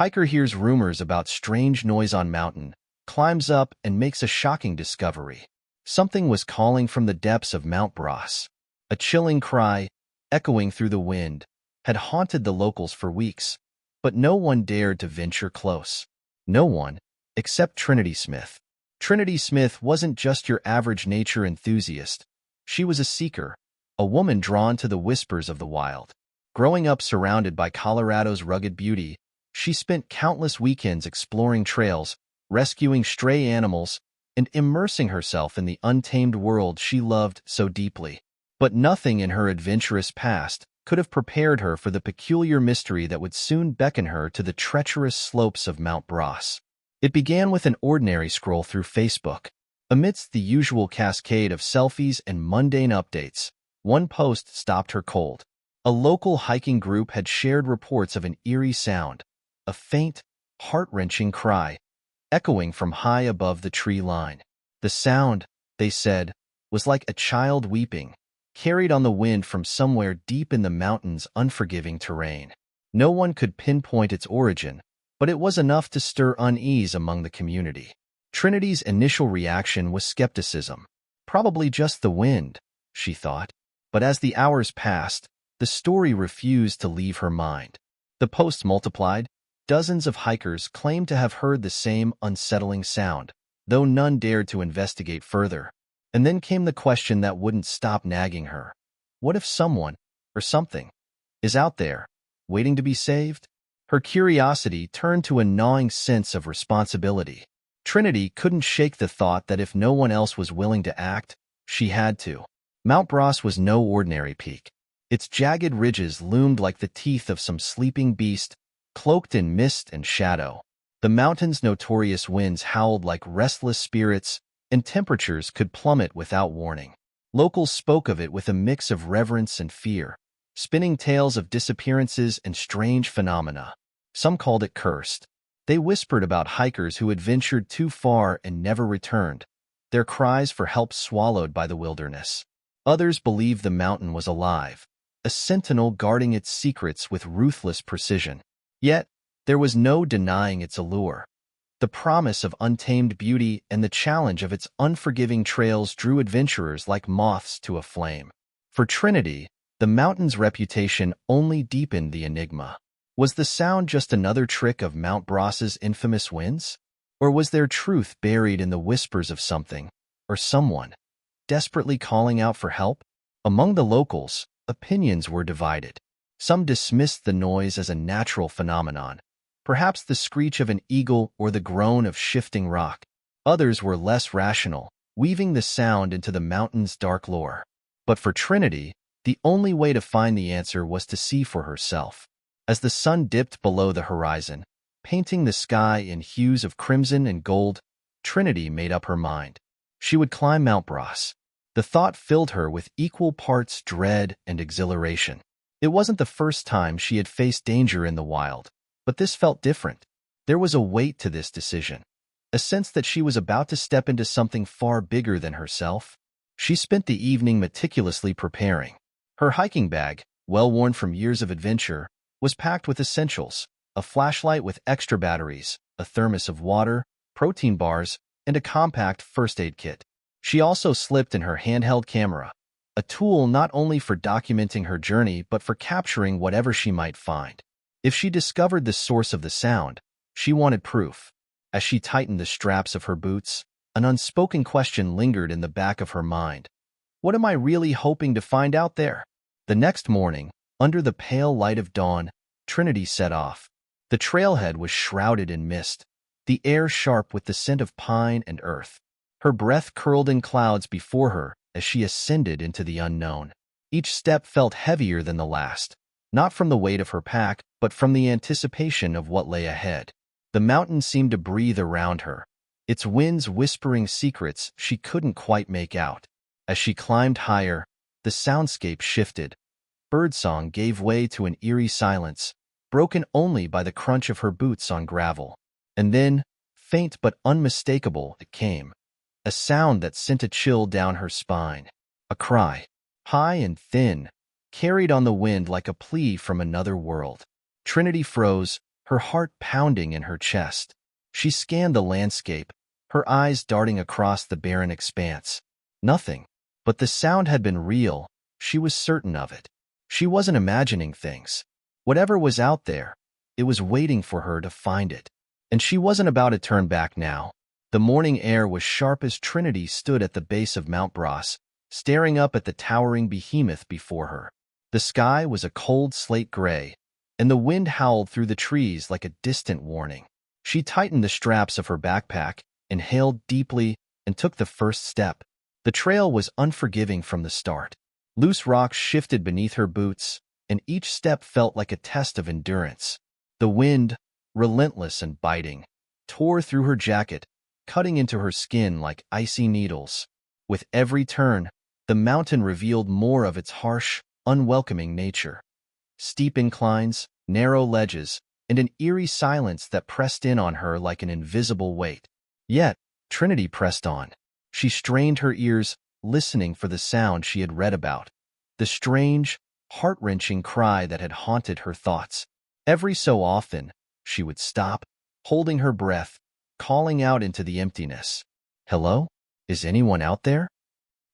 Hiker hears rumors about strange noise on mountain, climbs up and makes a shocking discovery. Something was calling from the depths of Mount Bras. A chilling cry, echoing through the wind, had haunted the locals for weeks, but no one dared to venture close. No one, except Trinity Smith. Trinity Smith wasn't just your average nature enthusiast. She was a seeker, a woman drawn to the whispers of the wild. Growing up surrounded by Colorado's rugged beauty, she spent countless weekends exploring trails, rescuing stray animals, and immersing herself in the untamed world she loved so deeply. But nothing in her adventurous past could have prepared her for the peculiar mystery that would soon beckon her to the treacherous slopes of Mount Bras. It began with an ordinary scroll through Facebook. Amidst the usual cascade of selfies and mundane updates, one post stopped her cold. A local hiking group had shared reports of an eerie sound, a faint, heart-wrenching cry, echoing from high above the tree line. The sound, they said, was like a child weeping, carried on the wind from somewhere deep in the mountain's unforgiving terrain. No one could pinpoint its origin, but it was enough to stir unease among the community. Trinity's initial reaction was skepticism. Probably just the wind, she thought. But as the hours passed, the story refused to leave her mind. The posts multiplied. Dozens of hikers claimed to have heard the same unsettling sound, though none dared to investigate further. And then came the question that wouldn't stop nagging her. What if someone, or something, is out there, waiting to be saved? Her curiosity turned to a gnawing sense of responsibility. Trinity couldn't shake the thought that if no one else was willing to act, she had to. Mount Bras was no ordinary peak. Its jagged ridges loomed like the teeth of some sleeping beast, cloaked in mist and shadow. The mountain's notorious winds howled like restless spirits, and temperatures could plummet without warning. Locals spoke of it with a mix of reverence and fear, spinning tales of disappearances and strange phenomena. Some called it cursed. They whispered about hikers who had ventured too far and never returned, their cries for help swallowed by the wilderness. Others believed the mountain was alive, a sentinel guarding its secrets with ruthless precision. Yet, there was no denying its allure. The promise of untamed beauty and the challenge of its unforgiving trails drew adventurers like moths to a flame. For Trinity, the mountain's reputation only deepened the enigma. Was the sound just another trick of Mount Bras's infamous winds? Or was there truth buried in the whispers of something, or someone, desperately calling out for help? Among the locals, opinions were divided. Some dismissed the noise as a natural phenomenon, perhaps the screech of an eagle or the groan of shifting rock. Others were less rational, weaving the sound into the mountain's dark lore. But for Trinity, the only way to find the answer was to see for herself. As the sun dipped below the horizon, painting the sky in hues of crimson and gold, Trinity made up her mind. She would climb Mount Bras. The thought filled her with equal parts dread and exhilaration. It wasn't the first time she had faced danger in the wild, but this felt different. There was a weight to this decision, a sense that she was about to step into something far bigger than herself. She spent the evening meticulously preparing. Her hiking bag, well worn from years of adventure, was packed with essentials: a flashlight with extra batteries, a thermos of water, protein bars, and a compact first aid kit. She also slipped in her handheld camera, a tool not only for documenting her journey but for capturing whatever she might find. If she discovered the source of the sound, she wanted proof. As she tightened the straps of her boots, an unspoken question lingered in the back of her mind. What am I really hoping to find out there? The next morning, under the pale light of dawn, Trinity set off. The trailhead was shrouded in mist, the air sharp with the scent of pine and earth. Her breath curled in clouds before her as she ascended into the unknown. Each step felt heavier than the last, not from the weight of her pack, but from the anticipation of what lay ahead. The mountain seemed to breathe around her, its winds whispering secrets she couldn't quite make out. As she climbed higher, the soundscape shifted. Birdsong gave way to an eerie silence, broken only by the crunch of her boots on gravel. And then, faint but unmistakable, it came. A sound that sent a chill down her spine. A cry, high and thin, carried on the wind like a plea from another world. Trinity froze, her heart pounding in her chest. She scanned the landscape, her eyes darting across the barren expanse. Nothing. But the sound had been real, she was certain of it. She wasn't imagining things. Whatever was out there, it was waiting for her to find it. And she wasn't about to turn back now. The morning air was sharp as Trinity stood at the base of Mount Bras, staring up at the towering behemoth before her. The sky was a cold slate gray, and the wind howled through the trees like a distant warning. She tightened the straps of her backpack, inhaled deeply, and took the first step. The trail was unforgiving from the start. Loose rocks shifted beneath her boots, and each step felt like a test of endurance. The wind, relentless and biting, tore through her jacket, cutting into her skin like icy needles. With every turn, the mountain revealed more of its harsh, unwelcoming nature. Steep inclines, narrow ledges, and an eerie silence that pressed in on her like an invisible weight. Yet, Trinity pressed on. She strained her ears, listening for the sound she had read about, the strange, heart-wrenching cry that had haunted her thoughts. Every so often, she would stop, holding her breath, calling out into the emptiness. "Hello? Is anyone out there?"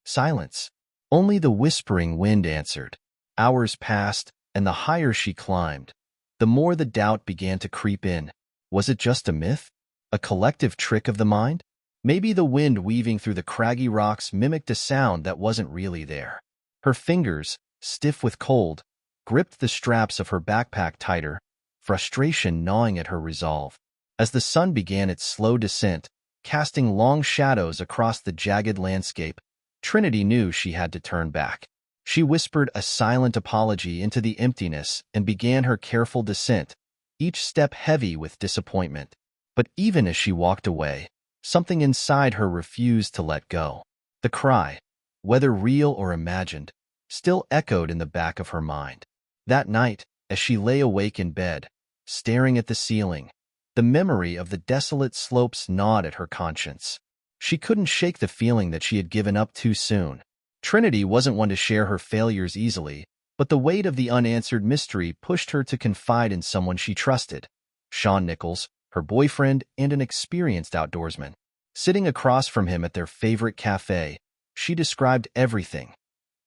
Silence. Only the whispering wind answered. Hours passed, and the higher she climbed, the more the doubt began to creep in. Was it just a myth? A collective trick of the mind? Maybe the wind weaving through the craggy rocks mimicked a sound that wasn't really there. Her fingers, stiff with cold, gripped the straps of her backpack tighter, frustration gnawing at her resolve. As the sun began its slow descent, casting long shadows across the jagged landscape, Trinity knew she had to turn back. She whispered a silent apology into the emptiness and began her careful descent, each step heavy with disappointment. But even as she walked away, something inside her refused to let go. The cry, whether real or imagined, still echoed in the back of her mind. That night, as she lay awake in bed, staring at the ceiling, the memory of the desolate slopes gnawed at her conscience. She couldn't shake the feeling that she had given up too soon. Trinity wasn't one to share her failures easily, but the weight of the unanswered mystery pushed her to confide in someone she trusted. Shawn Nichols, her boyfriend and an experienced outdoorsman. Sitting across from him at their favorite cafe, she described everything.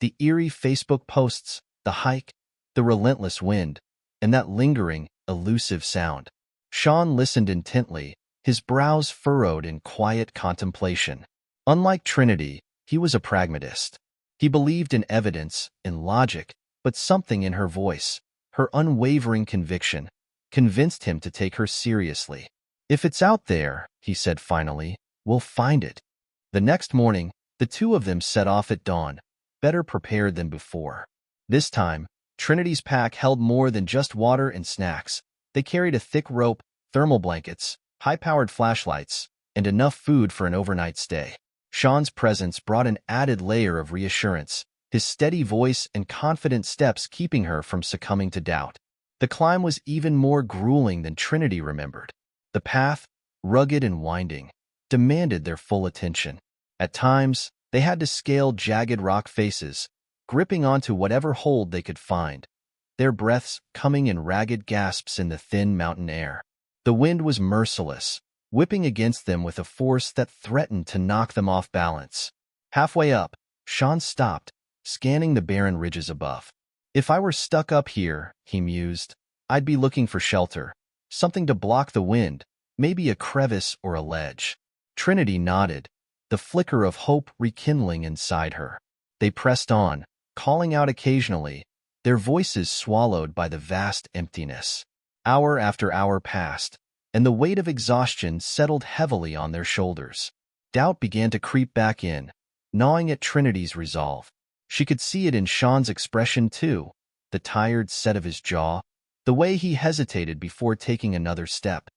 The eerie Facebook posts, the hike, the relentless wind, and that lingering, elusive sound. Shawn listened intently, his brows furrowed in quiet contemplation. Unlike Trinity, he was a pragmatist. He believed in evidence, in logic, but something in her voice, her unwavering conviction, convinced him to take her seriously. "If it's out there," he said finally, "we'll find it." The next morning, the two of them set off at dawn, better prepared than before. This time, Trinity's pack held more than just water and snacks. They carried a thick rope, thermal blankets, high-powered flashlights, and enough food for an overnight stay. Shawn's presence brought an added layer of reassurance, his steady voice and confident steps keeping her from succumbing to doubt. The climb was even more grueling than Trinity remembered. The path, rugged and winding, demanded their full attention. At times, they had to scale jagged rock faces, gripping onto whatever hold they could find, their breaths coming in ragged gasps in the thin mountain air. The wind was merciless, whipping against them with a force that threatened to knock them off balance. Halfway up, Shawn stopped, scanning the barren ridges above. "If I were stuck up here," he mused, "I'd be looking for shelter, something to block the wind, maybe a crevice or a ledge." Trinity nodded, the flicker of hope rekindling inside her. They pressed on, calling out occasionally, their voices swallowed by the vast emptiness. Hour after hour passed, and the weight of exhaustion settled heavily on their shoulders. Doubt began to creep back in, gnawing at Trinity's resolve. She could see it in Shawn's expression too, the tired set of his jaw, the way he hesitated before taking another step.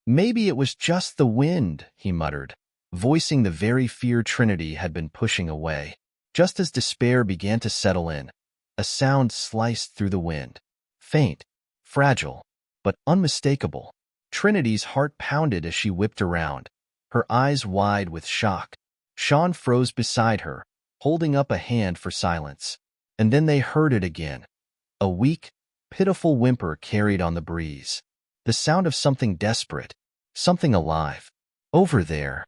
"Maybe it was just the wind," he muttered, voicing the very fear Trinity had been pushing away. Just as despair began to settle in, a sound sliced through the wind. Faint, fragile, but unmistakable. Trinity's heart pounded as she whipped around, her eyes wide with shock. Shawn froze beside her, holding up a hand for silence. And then they heard it again. A weak, pitiful whimper carried on the breeze. the sound of something desperate, something alive. Over there,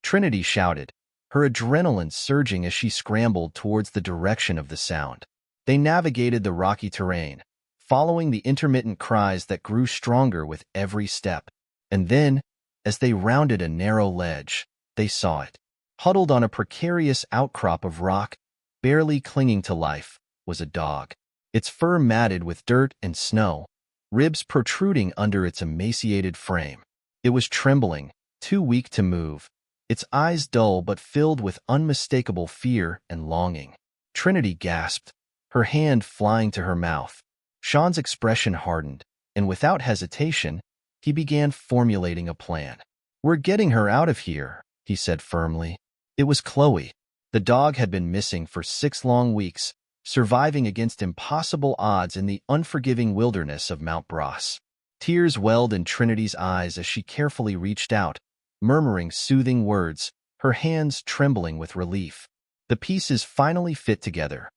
Trinity shouted, her adrenaline surging as she scrambled towards the direction of the sound. They navigated the rocky terrain, following the intermittent cries that grew stronger with every step. And then, as they rounded a narrow ledge, they saw it. Huddled on a precarious outcrop of rock, barely clinging to life, was a dog. Its fur matted with dirt and snow, ribs protruding under its emaciated frame. It was trembling, too weak to move, its eyes dull but filled with unmistakable fear and longing. Trinity gasped, her hand flying to her mouth. Shawn's expression hardened, and without hesitation, he began formulating a plan. "We're getting her out of here," he said firmly. It was Chloe. The dog had been missing for 6 long weeks, surviving against impossible odds in the unforgiving wilderness of Mount Bros. Tears welled in Trinity's eyes as she carefully reached out, murmuring soothing words, her hands trembling with relief. The pieces finally fit together.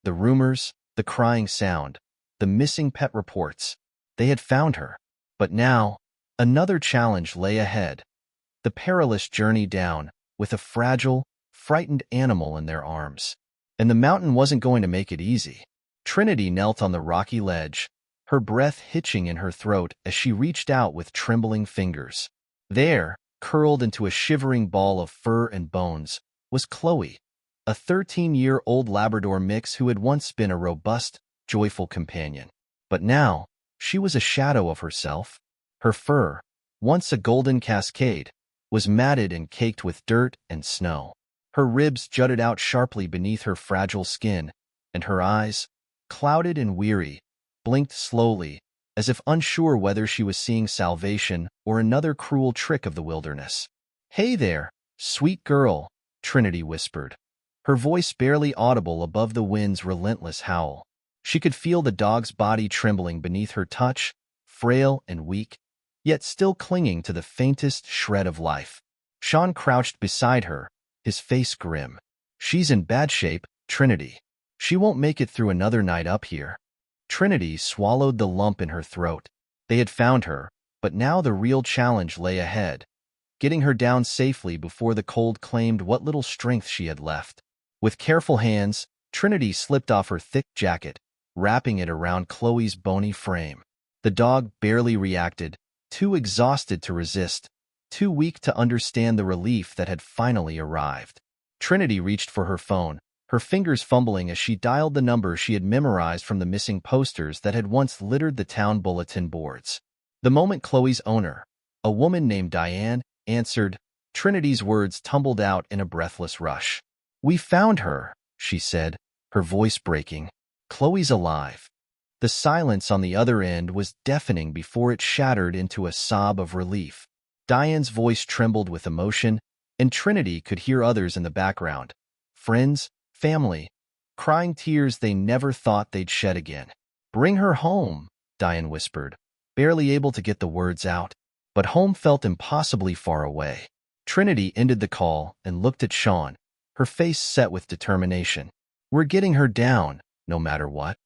The rumors, the crying sound, the missing pet reports. They had found her. But now, another challenge lay ahead. The perilous journey down, with a fragile, frightened animal in their arms. And the mountain wasn't going to make it easy. Trinity knelt on the rocky ledge, her breath hitching in her throat as she reached out with trembling fingers. There, curled into a shivering ball of fur and bones, was Chloe, a 13-year-old Labrador mix who had once been a robust, joyful companion. But now, she was a shadow of herself. Her fur, once a golden cascade, was matted and caked with dirt and snow. Her ribs jutted out sharply beneath her fragile skin, and her eyes, clouded and weary, blinked slowly, as if unsure whether she was seeing salvation or another cruel trick of the wilderness. "Hey there, sweet girl," Trinity whispered, her voice barely audible above the wind's relentless howl. She could feel the dog's body trembling beneath her touch, frail and weak, yet still clinging to the faintest shred of life. Shawn crouched beside her, his face grim. "She's in bad shape, Trinity. She won't make it through another night up here." Trinity swallowed the lump in her throat. They had found her, but now the real challenge lay ahead, getting her down safely before the cold claimed what little strength she had left. With careful hands, Trinity slipped off her thick jacket, wrapping it around Chloe's bony frame. The dog barely reacted, too exhausted to resist, too weak to understand the relief that had finally arrived. Trinity reached for her phone, her fingers fumbling as she dialed the number she had memorized from the missing posters that had once littered the town bulletin boards. The moment Chloe's owner, a woman named Diane, answered, Trinity's words tumbled out in a breathless rush. "We found her," she said, her voice breaking. "Chloe's alive." The silence on the other end was deafening before it shattered into a sob of relief. Diane's voice trembled with emotion, and Trinity could hear others in the background. Friends, family, crying tears they never thought they'd shed again. "Bring her home," Diane whispered, barely able to get the words out. But home felt impossibly far away. Trinity ended the call and looked at Shawn, her face set with determination. "We're getting her down, no matter what."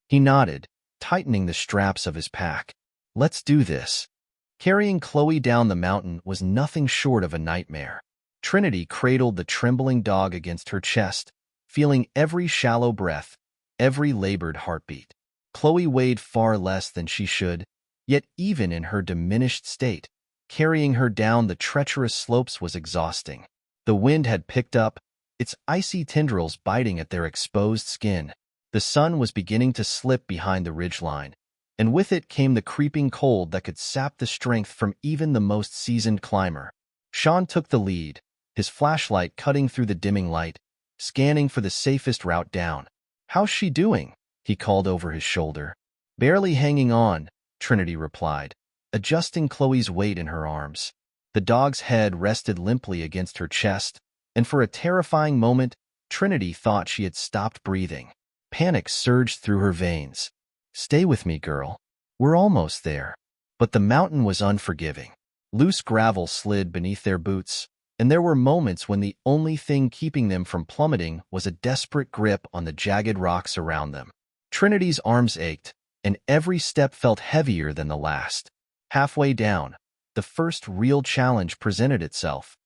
He nodded, tightening the straps of his pack. "Let's do this." Carrying Chloe down the mountain was nothing short of a nightmare. Trinity cradled the trembling dog against her chest, feeling every shallow breath, every labored heartbeat. Chloe weighed far less than she should, yet even in her diminished state, carrying her down the treacherous slopes was exhausting. The wind had picked up, its icy tendrils biting at their exposed skin. The sun was beginning to slip behind the ridgeline, and with it came the creeping cold that could sap the strength from even the most seasoned climber. Shawn took the lead, his flashlight cutting through the dimming light, scanning for the safest route down. "How's she doing?" he called over his shoulder. "Barely hanging on," Trinity replied, adjusting Chloe's weight in her arms. The dog's head rested limply against her chest, and for a terrifying moment, Trinity thought she had stopped breathing. Panic surged through her veins. "Stay with me, girl. We're almost there." But the mountain was unforgiving. Loose gravel slid beneath their boots, and there were moments when the only thing keeping them from plummeting was a desperate grip on the jagged rocks around them. Trinity's arms ached, and every step felt heavier than the last. Halfway down, the first real challenge presented itself.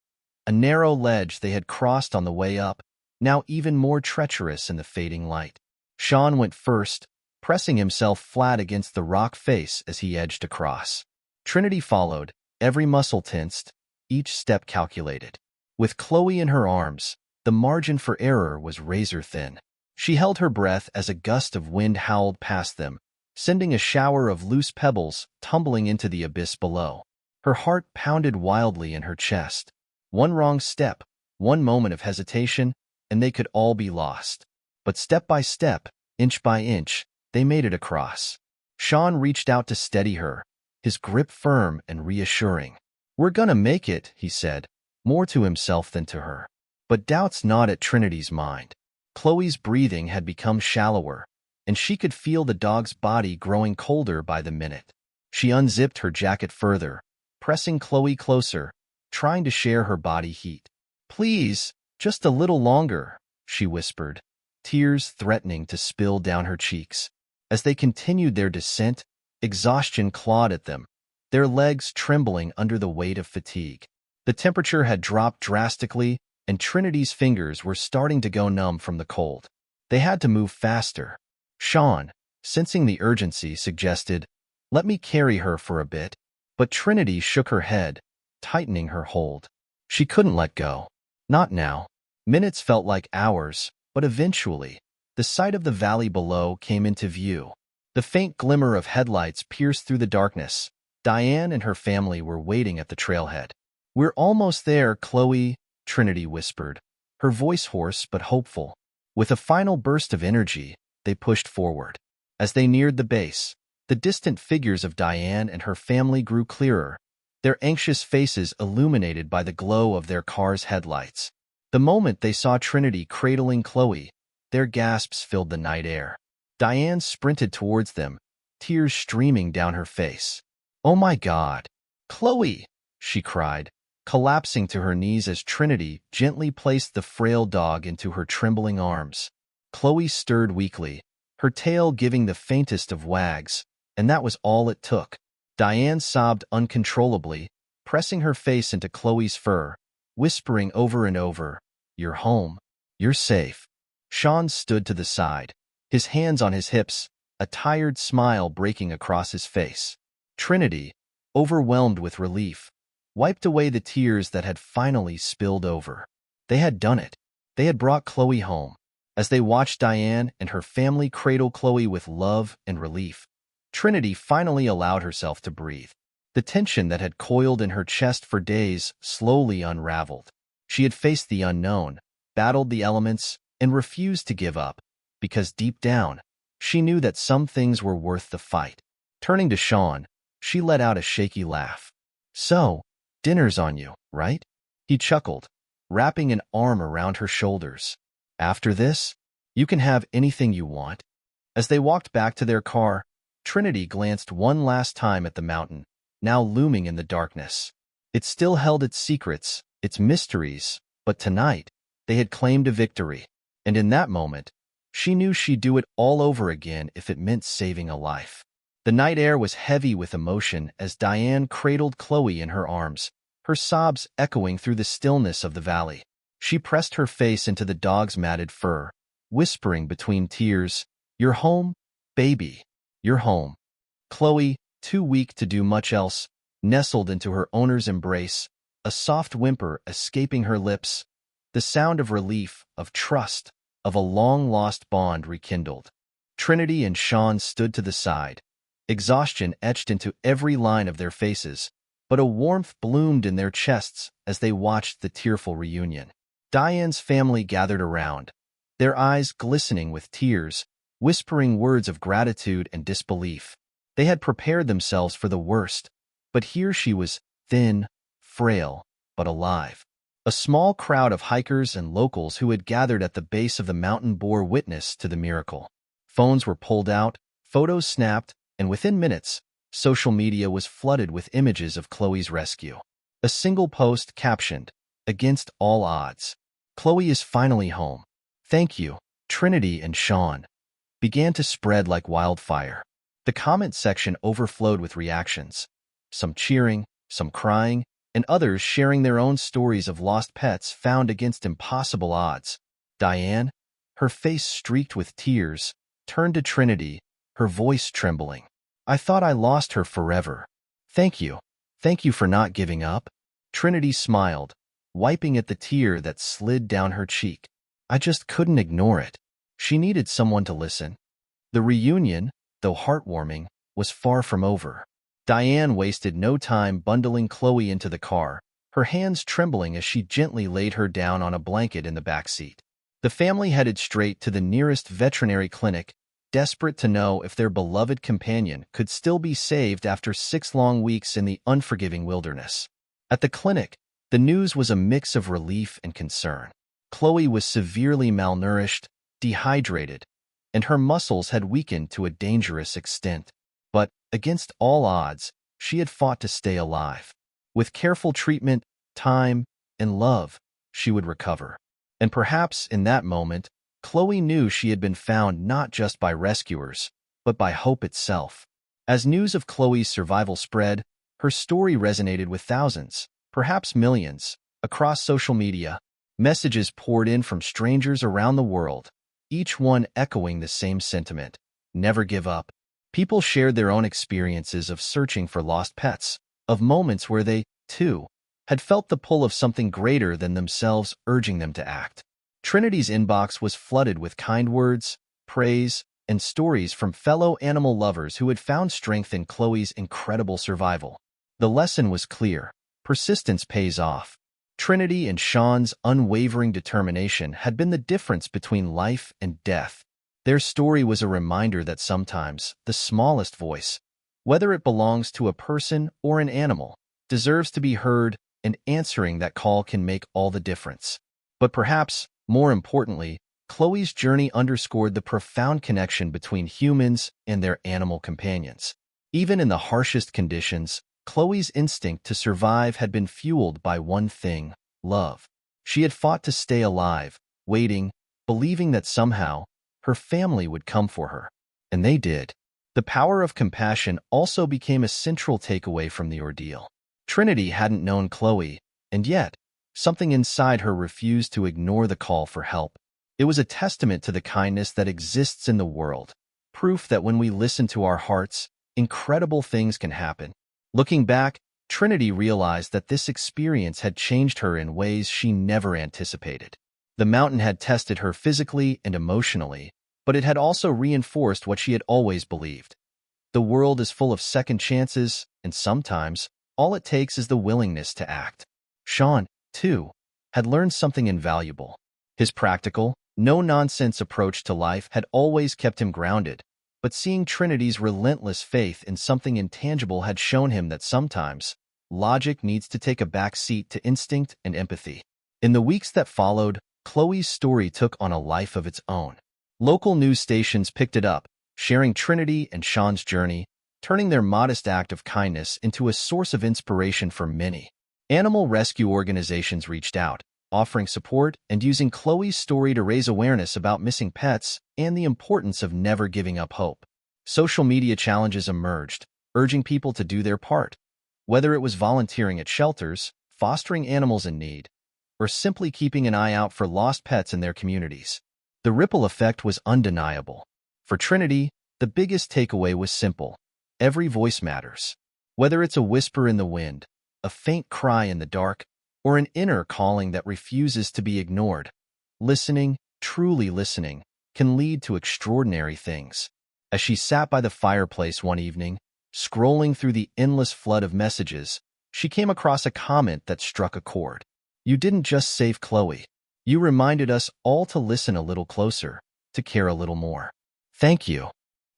A narrow ledge they had crossed on the way up, now even more treacherous in the fading light. Shawn went first, pressing himself flat against the rock face as he edged across. Trinity followed, every muscle tensed, each step calculated. With Chloe in her arms, the margin for error was razor-thin. She held her breath as a gust of wind howled past them, sending a shower of loose pebbles tumbling into the abyss below. Her heart pounded wildly in her chest. One wrong step, one moment of hesitation, and they could all be lost. But step by step, inch by inch, they made it across. Shawn reached out to steady her, his grip firm and reassuring. "We're gonna make it," he said, more to himself than to her. But doubts gnawed at Trinity's mind. Chloe's breathing had become shallower, and she could feel the dog's body growing colder by the minute. She unzipped her jacket further, pressing Chloe closer, trying to share her body heat. "Please, just a little longer," she whispered, tears threatening to spill down her cheeks. As they continued their descent, exhaustion clawed at them, their legs trembling under the weight of fatigue. The temperature had dropped drastically, and Trinity's fingers were starting to go numb from the cold. They had to move faster. Shawn, sensing the urgency, suggested, "Let me carry her for a bit." But Trinity shook her head, tightening her hold. She couldn't let go. Not now. Minutes felt like hours, but eventually, the sight of the valley below came into view. The faint glimmer of headlights pierced through the darkness. Diane and her family were waiting at the trailhead. "We're almost there, Chloe," Trinity whispered, her voice hoarse but hopeful. With a final burst of energy, they pushed forward. As they neared the base, the distant figures of Diane and her family grew clearer, their anxious faces illuminated by the glow of their car's headlights. The moment they saw Trinity cradling Chloe, their gasps filled the night air. Diane sprinted towards them, tears streaming down her face. "Oh my God! Chloe!" she cried, collapsing to her knees as Trinity gently placed the frail dog into her trembling arms. Chloe stirred weakly, her tail giving the faintest of wags, and that was all it took. Diane sobbed uncontrollably, pressing her face into Chloe's fur, whispering over and over, "You're home. You're safe." Shawn stood to the side, his hands on his hips, a tired smile breaking across his face. Trinity, overwhelmed with relief, wiped away the tears that had finally spilled over. They had done it. They had brought Chloe home. As they watched Diane and her family cradle Chloe with love and relief, Trinity finally allowed herself to breathe. The tension that had coiled in her chest for days slowly unraveled. She had faced the unknown, battled the elements, and refused to give up, because deep down, she knew that some things were worth the fight. Turning to Shawn, she let out a shaky laugh. "So, dinner's on you, right?" He chuckled, wrapping an arm around her shoulders. "After this, you can have anything you want." As they walked back to their car, Trinity glanced one last time at the mountain, now looming in the darkness. It still held its secrets, its mysteries, but tonight, they had claimed a victory. And in that moment, she knew she'd do it all over again if it meant saving a life. The night air was heavy with emotion as Diane cradled Chloe in her arms, her sobs echoing through the stillness of the valley. She pressed her face into the dog's matted fur, whispering between tears, "You're home, baby. You're home." Chloe, too weak to do much else, nestled into her owner's embrace, a soft whimper escaping her lips, the sound of relief, of trust, of a long-lost bond rekindled. Trinity and Shawn stood to the side, exhaustion etched into every line of their faces, but a warmth bloomed in their chests as they watched the tearful reunion. Diane's family gathered around, their eyes glistening with tears, whispering words of gratitude and disbelief. They had prepared themselves for the worst, but here she was, thin, frail, but alive. A small crowd of hikers and locals who had gathered at the base of the mountain bore witness to the miracle. Phones were pulled out, photos snapped, and within minutes, social media was flooded with images of Chloe's rescue. A single post captioned, "Against all odds. Chloe is finally home. Thank you, Trinity and Shawn," began to spread like wildfire. The comment section overflowed with reactions. some cheering, some crying, and others sharing their own stories of lost pets found against impossible odds. Diane, her face streaked with tears, turned to Trinity, her voice trembling. "I thought I lost her forever. Thank you. Thank you for not giving up." Trinity smiled, wiping at the tear that slid down her cheek. "I just couldn't ignore it." She needed someone to listen. The reunion, though heartwarming, was far from over. Diane wasted no time bundling Chloe into the car, her hands trembling as she gently laid her down on a blanket in the back seat. The family headed straight to the nearest veterinary clinic, desperate to know if their beloved companion could still be saved after 6 long weeks in the unforgiving wilderness. At the clinic, the news was a mix of relief and concern. Chloe was severely malnourished, dehydrated, and her muscles had weakened to a dangerous extent. But, against all odds, she had fought to stay alive. With careful treatment, time, and love, she would recover. And perhaps in that moment, Chloe knew she had been found not just by rescuers, but by hope itself. As news of Chloe's survival spread, her story resonated with thousands, perhaps millions, across social media. Messages poured in from strangers around the world, each one echoing the same sentiment: never give up. People shared their own experiences of searching for lost pets, of moments where they, too, had felt the pull of something greater than themselves urging them to act. Trinity's inbox was flooded with kind words, praise, and stories from fellow animal lovers who had found strength in Chloe's incredible survival. The lesson was clear: persistence pays off. Trinity and Shawn's unwavering determination had been the difference between life and death. Their story was a reminder that sometimes the smallest voice, whether it belongs to a person or an animal, deserves to be heard, and answering that call can make all the difference. But perhaps, more importantly, Chloe's journey underscored the profound connection between humans and their animal companions. Even in the harshest conditions, Chloe's instinct to survive had been fueled by one thing: love. She had fought to stay alive, waiting, believing that somehow her family would come for her. And they did. The power of compassion also became a central takeaway from the ordeal. Trinity hadn't known Chloe, and yet, something inside her refused to ignore the call for help. It was a testament to the kindness that exists in the world, proof that when we listen to our hearts, incredible things can happen. Looking back, Trinity realized that this experience had changed her in ways she never anticipated. The mountain had tested her physically and emotionally, but it had also reinforced what she had always believed. The world is full of second chances, and sometimes, all it takes is the willingness to act. Shawn, too, had learned something invaluable. His practical, no-nonsense approach to life had always kept him grounded, but seeing Trinity's relentless faith in something intangible had shown him that sometimes, logic needs to take a back seat to instinct and empathy. In the weeks that followed, Chloe's story took on a life of its own. Local news stations picked it up, sharing Trinity and Shawn's journey, turning their modest act of kindness into a source of inspiration for many. Animal rescue organizations reached out, offering support and using Chloe's story to raise awareness about missing pets and the importance of never giving up hope. Social media challenges emerged, urging people to do their part. Whether it was volunteering at shelters, fostering animals in need, or simply keeping an eye out for lost pets in their communities, the ripple effect was undeniable. For Trinity, the biggest takeaway was simple: every voice matters. Whether it's a whisper in the wind, a faint cry in the dark, or an inner calling that refuses to be ignored, listening, truly listening, can lead to extraordinary things. As she sat by the fireplace one evening, scrolling through the endless flood of messages, she came across a comment that struck a chord. "You didn't just save Chloe. You reminded us all to listen a little closer, to care a little more. Thank you."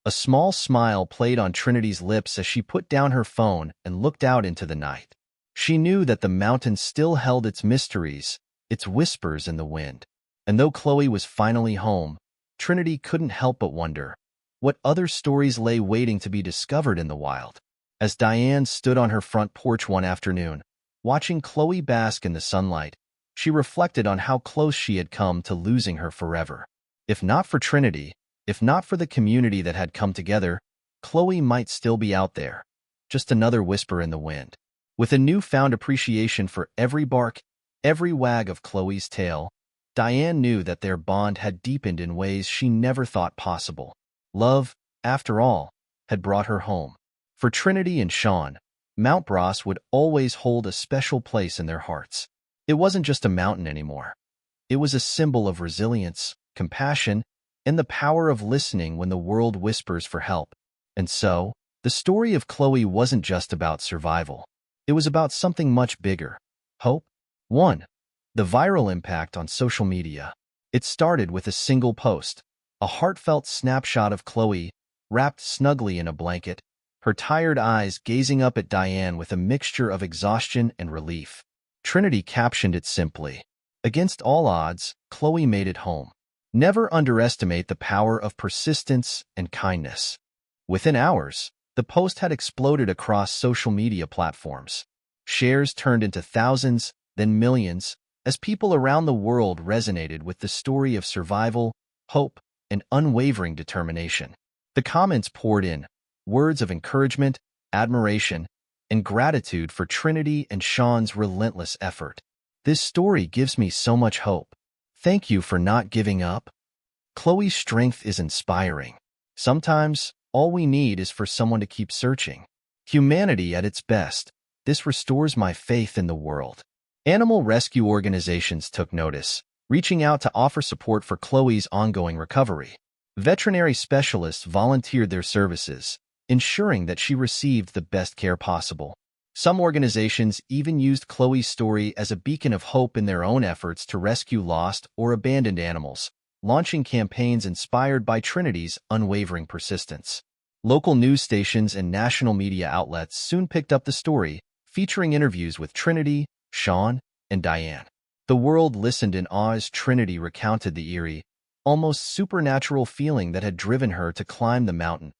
A small smile played on Trinity's lips as she put down her phone and looked out into the night. She knew that the mountain still held its mysteries, its whispers in the wind. And though Chloe was finally home, Trinity couldn't help but wonder what other stories lay waiting to be discovered in the wild. As Diane stood on her front porch one afternoon, watching Chloe bask in the sunlight, she reflected on how close she had come to losing her forever. If not for Trinity, if not for the community that had come together, Chloe might still be out there, just another whisper in the wind. With a newfound appreciation for every bark, every wag of Chloe's tail, Diane knew that their bond had deepened in ways she never thought possible. Love, after all, had brought her home. For Trinity and Shawn, Mount Bros would always hold a special place in their hearts. It wasn't just a mountain anymore. It was a symbol of resilience, compassion, and the power of listening when the world whispers for help. And so, the story of Chloe wasn't just about survival. It was about something much bigger. Hope? 1. The viral impact on social media. It started with a single post, a heartfelt snapshot of Chloe, wrapped snugly in a blanket, her tired eyes gazing up at Diane with a mixture of exhaustion and relief. Trinity captioned it simply, "Against all odds, Chloe made it home." Never underestimate the power of persistence and kindness. Within hours, the post had exploded across social media platforms. Shares turned into thousands, then millions, as people around the world resonated with the story of survival, hope, and unwavering determination. The comments poured in, words of encouragement, admiration, and gratitude for Trinity and Shawn's relentless effort. "This story gives me so much hope. Thank you for not giving up." Chloe's strength is inspiring. Sometimes, all we need is for someone to keep searching. Humanity at its best. This restores my faith in the world. Animal rescue organizations took notice, reaching out to offer support for Chloe's ongoing recovery. Veterinary specialists volunteered their services, ensuring that she received the best care possible. Some organizations even used Chloe's story as a beacon of hope in their own efforts to rescue lost or abandoned animals, launching campaigns inspired by Trinity's unwavering persistence. Local news stations and national media outlets soon picked up the story, featuring interviews with Trinity, Shawn, and Diane. The world listened in awe as Trinity recounted the eerie, almost supernatural feeling that had driven her to climb the mountain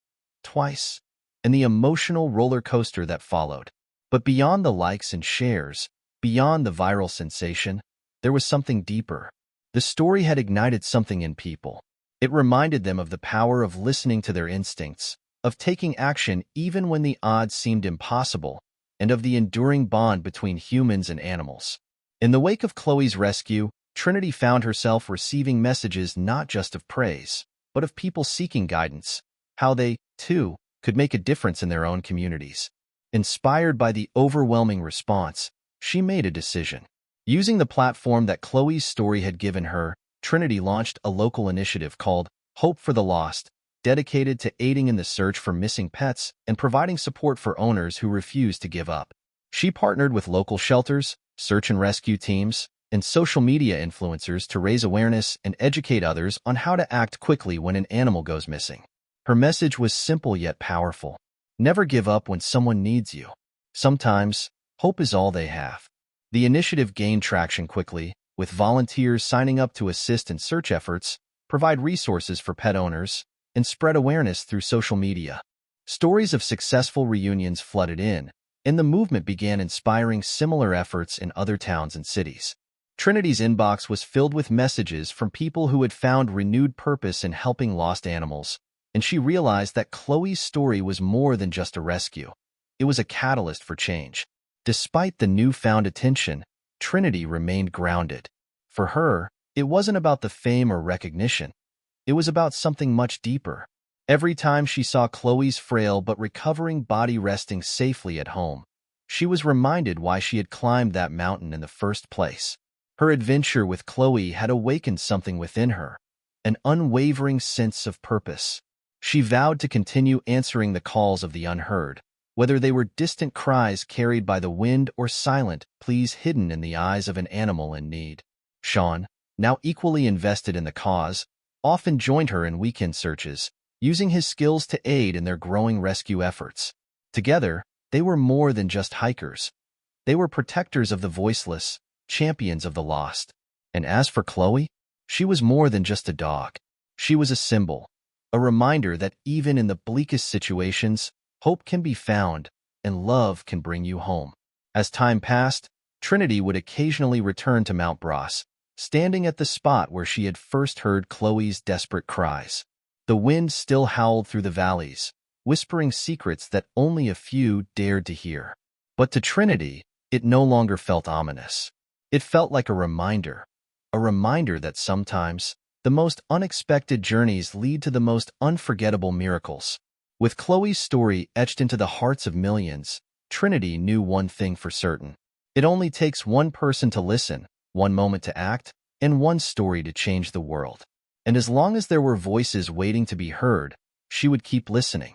twice, and the emotional roller coaster that followed. But beyond the likes and shares, beyond the viral sensation, there was something deeper. The story had ignited something in people. It reminded them of the power of listening to their instincts, of taking action even when the odds seemed impossible, and of the enduring bond between humans and animals. In the wake of Chloe's rescue, Trinity found herself receiving messages not just of praise, but of people seeking guidance, how they, too, could make a difference in their own communities. Inspired by the overwhelming response, she made a decision. Using the platform that Chloe's story had given her, Trinity launched a local initiative called Hope for the Lost, dedicated to aiding in the search for missing pets and providing support for owners who refuse to give up. She partnered with local shelters, search and rescue teams, and social media influencers to raise awareness and educate others on how to act quickly when an animal goes missing. Her message was simple yet powerful. Never give up when someone needs you. Sometimes, hope is all they have. The initiative gained traction quickly, with volunteers signing up to assist in search efforts, provide resources for pet owners, and spread awareness through social media. Stories of successful reunions flooded in, and the movement began inspiring similar efforts in other towns and cities. Trinity's inbox was filled with messages from people who had found renewed purpose in helping lost animals, and she realized that Chloe's story was more than just a rescue. It was a catalyst for change. Despite the newfound attention, Trinity remained grounded. For her, it wasn't about the fame or recognition. It was about something much deeper. Every time she saw Chloe's frail but recovering body resting safely at home, she was reminded why she had climbed that mountain in the first place. Her adventure with Chloe had awakened something within her, an unwavering sense of purpose. She vowed to continue answering the calls of the unheard, whether they were distant cries carried by the wind or silent pleas hidden in the eyes of an animal in need. Shawn, now equally invested in the cause, often joined her in weekend searches, using his skills to aid in their growing rescue efforts. Together, they were more than just hikers. They were protectors of the voiceless, champions of the lost. And as for Chloe, she was more than just a dog. She was a symbol, a reminder that even in the bleakest situations, hope can be found, and love can bring you home. As time passed, Trinity would occasionally return to Mount Bros, standing at the spot where she had first heard Chloe's desperate cries. The wind still howled through the valleys, whispering secrets that only a few dared to hear. But to Trinity, it no longer felt ominous. It felt like a reminder that sometimes the most unexpected journeys lead to the most unforgettable miracles. With Chloe's story etched into the hearts of millions, Trinity knew one thing for certain. It only takes one person to listen, one moment to act, and one story to change the world. And as long as there were voices waiting to be heard, she would keep listening.